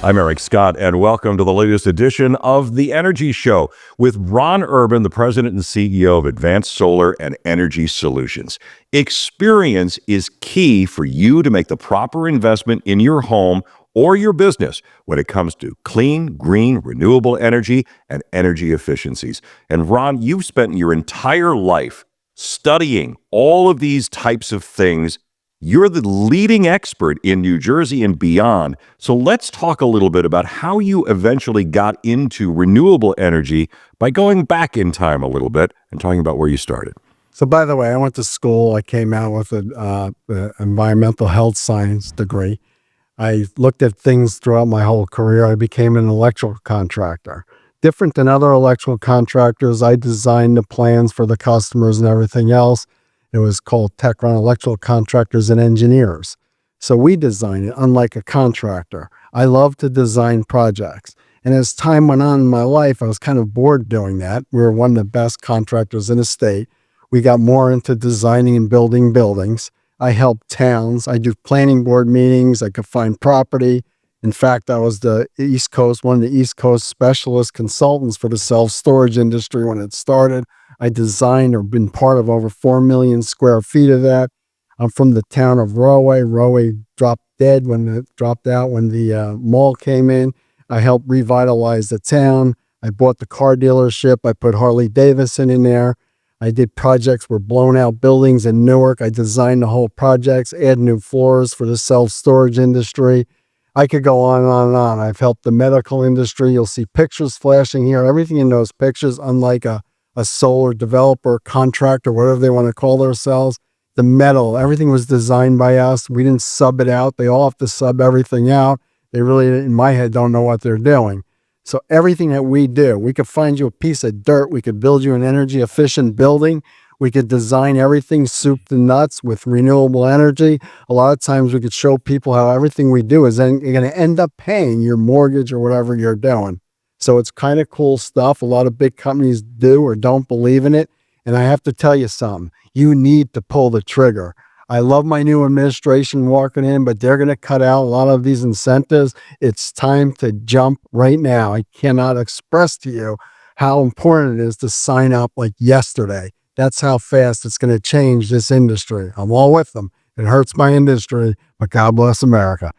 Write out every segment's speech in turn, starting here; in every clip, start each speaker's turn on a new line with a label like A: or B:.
A: I'm Eric Scott, and welcome to the latest edition of The Energy Show with Ron Urban, the president and CEO of Advanced Solar and Energy Solutions. Experience is key for you to make the proper investment in your home or your business when it comes to clean, green, renewable energy and energy efficiencies. And Ron, you've spent your entire life studying all of these types of things. You're the leading expert in New Jersey and beyond. So let's talk a little bit about how you eventually got into renewable energy by going back in time a little bit and talking about where you started.
B: So by the way, I went to school. I came out with an environmental health science degree. I looked at things throughout my whole career. I became an electrical contractor. Different than other electrical contractors, I designed the plans for the customers and everything else. It was called Tech-Run Electrical Contractors and Engineers. So we designed it, unlike a contractor. I love to design projects. And as time went on in my life, I was kind of bored doing that. We were one of the best contractors in the state. We got more into designing and building buildings. I helped towns. I do planning board meetings. I could find property. In fact, I was one of the East Coast specialist consultants for the self-storage industry when it started. I designed or been part of over 4 million square feet of that. I'm from the town of Rahway. Rahway dropped out when the mall came in. I helped revitalize the town. I bought the car dealership. I put Harley Davidson in there. I did projects where blown out buildings in Newark. I designed the whole projects, add new floors for the self-storage industry. I could go on and on and on. I've helped the medical industry. You'll see pictures flashing here. Everything in those pictures, unlike a solar developer, contractor, whatever they want to call themselves, the metal, everything was designed by us. We didn't sub it out. They all have to sub everything out. They really, in my head, don't know what they're doing. So everything that we do, we could find you a piece of dirt. We could build you an energy efficient building. We could design everything soup to nuts with renewable energy. A lot of times we could show people how everything we do is then you're going to end up paying your mortgage or whatever you're doing. So it's kind of cool stuff. A lot of big companies do or don't believe in it. And I have to tell you something, you need to pull the trigger. I love my new administration walking in, but they're going to cut out a lot of these incentives. It's time to jump right now. I cannot express to you how important it is to sign up like yesterday. That's how fast it's going to change this industry. I'm all with them. It hurts my industry, but God bless America.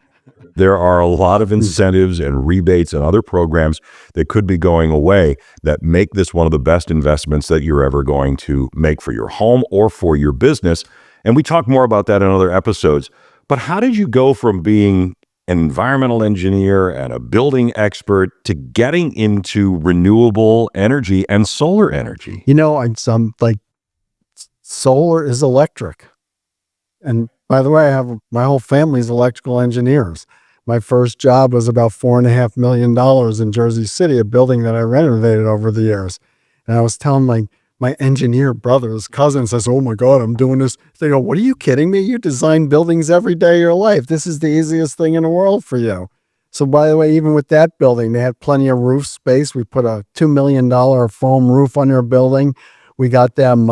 A: There are a lot of incentives and rebates and other programs that could be going away that make this one of the best investments that you're ever going to make for your home or for your business. And we talk more about that in other episodes. But how did you go from being an environmental engineer and a building expert to getting into renewable energy and solar energy?
B: You know, solar is electric. And by the way, my whole family's electrical engineers. My first job was about $4.5 million in Jersey City, a building that I renovated over the years. And I was telling my engineer brothers, cousins, I said, oh my God, I'm doing this. They go, what are you kidding me? You design buildings every day of your life. This is the easiest thing in the world for you. So by the way, even with that building, they had plenty of roof space. We put a $2 million foam roof on their building. We got them,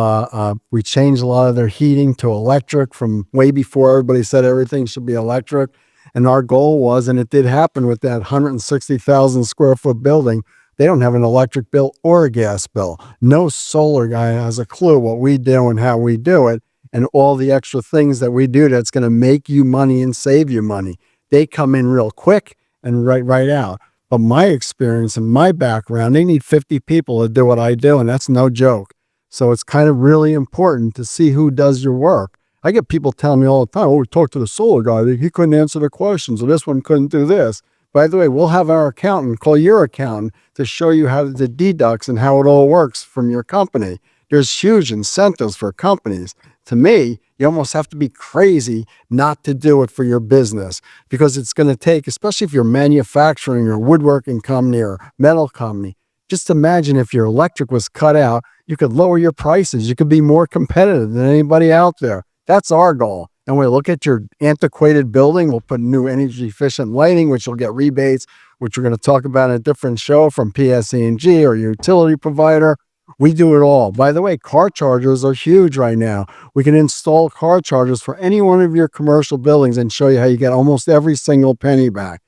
B: we changed a lot of their heating to electric from way before everybody said everything should be electric. And our goal was, and it did happen with that 160,000 square foot building, they don't have an electric bill or a gas bill. No solar guy has a clue what we do and how we do it and all the extra things that we do that's going to make you money and save you money. They come in real quick and right out. But my experience and my background, they need 50 people to do what I do, and that's no joke. So it's kind of really important to see who does your work. I get people telling me all the time, oh, we talked to the solar guy. He couldn't answer the questions, or this one couldn't do this. By the way, we'll have our accountant call your accountant to show you how the deducts and how it all works from your company. There's huge incentives for companies. To me, you almost have to be crazy not to do it for your business because it's going to take, especially if you're manufacturing or woodworking company or metal company, just imagine if your electric was cut out, you could lower your prices. You could be more competitive than anybody out there. That's our goal. And we look at your antiquated building, we'll put new energy efficient lighting, which will get rebates, which we're going to talk about in a different show from PSE&G or utility provider. We do it all. By the way, car chargers are huge right now. We can install car chargers for any one of your commercial buildings and show you how you get almost every single penny back.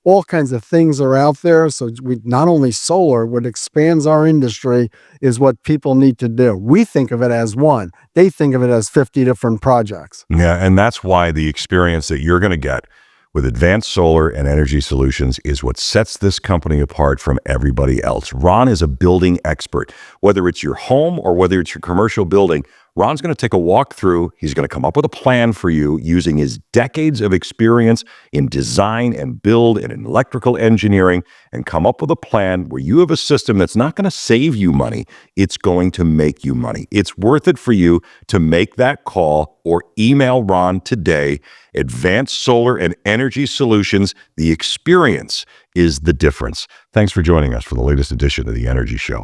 B: all kinds of things are out there. So we not only solar, what expands our industry is what people need to do. We think of it as one. They think of it as 50 different projects.
A: Yeah, and that's why the experience that you're going to get with Advanced Solar and Energy Solutions is what sets this company apart from everybody else. Ron is a building expert. Whether it's your home or whether it's your commercial building, Ron's going to take a walk through. He's going to come up with a plan for you using his decades of experience in design and build and in electrical engineering, and come up with a plan where you have a system that's not going to save you money. It's going to make you money. It's worth it for you to make that call or email Ron today. Advanced Solar and Energy Solutions. The experience is the difference. Thanks for joining us for the latest edition of The Energy Show.